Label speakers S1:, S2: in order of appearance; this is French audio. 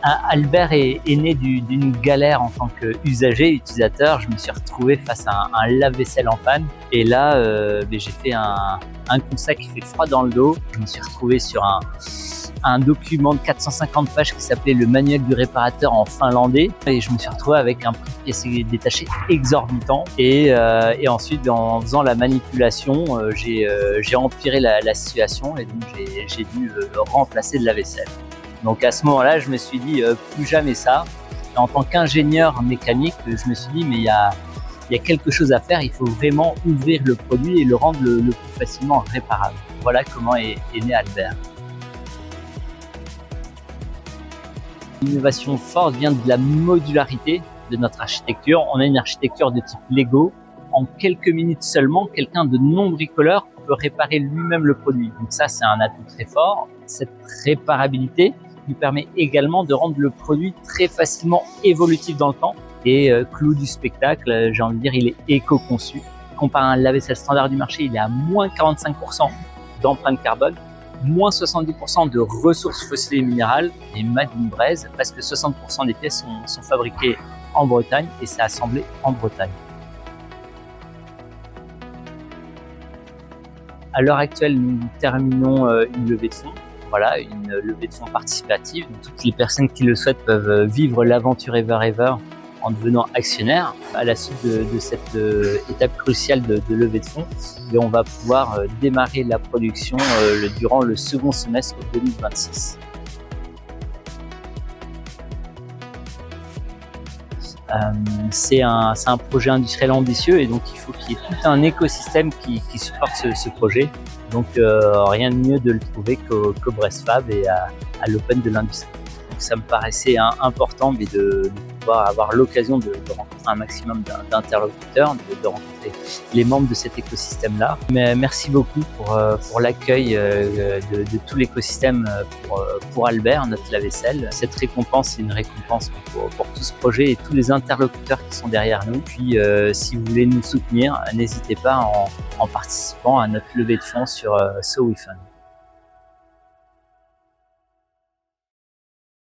S1: Albert est né d'une galère en tant qu'usager, utilisateur. Je me suis retrouvé face à un lave-vaisselle en panne. Et là, j'ai fait un constat qui fait froid dans le dos. Je me suis retrouvé sur un document de 450 pages qui s'appelait le manuel du réparateur en finlandais. Et je me suis retrouvé avec un prix de pièces détachées exorbitant. Et ensuite, en faisant la manipulation, j'ai empiré la situation et donc j'ai dû remplacer de la vaisselle. Donc à ce moment-là, je me suis dit plus jamais ça. Et en tant qu'ingénieur mécanique, je me suis dit mais il y a quelque chose à faire. Il faut vraiment ouvrir le produit et le rendre le plus facilement réparable. Voilà comment est né Albert. L'innovation forte vient de la modularité de notre architecture. On a une architecture de type Lego. En quelques minutes seulement, quelqu'un de non bricoleur peut réparer lui-même le produit. Donc ça, c'est un atout très fort. Cette réparabilité lui permet également de rendre le produit très facilement évolutif dans le temps. Et clou du spectacle, j'ai envie de dire, il est éco-conçu. Comparé à un lave-vaisselle standard du marché, il est à moins 45% d'empreinte carbone, moins 70% de ressources fossiles et minérales, et made in Braise, parce que 60% des pièces sont fabriquées en Bretagne et c'est assemblé en Bretagne. À l'heure actuelle, nous terminons une levée de fonds. Voilà, une levée de fonds participative. Toutes les personnes qui le souhaitent peuvent vivre l'aventure Ever Ever en devenant actionnaire. À la suite de cette étape cruciale de levée de fonds, et on va pouvoir démarrer la production durant le second semestre 2026. C'est un projet industriel ambitieux et donc il faut qu'il y ait tout un écosystème qui supporte ce projet. Donc rien de mieux de le trouver qu'au BrazeFab et à l'Open de l'industrie. Donc ça me paraissait important de pouvoir avoir l'occasion de rencontrer un maximum d'interlocuteurs, de rencontrer les membres de cet écosystème-là. Mais merci beaucoup pour l'accueil de tout l'écosystème pour Albert, notre lave-vaisselle. Cette récompense, c'est une récompense pour tout ce projet et tous les interlocuteurs qui sont derrière nous. Puis si vous voulez nous soutenir, n'hésitez pas en participant à notre levée de fonds sur So We Fund.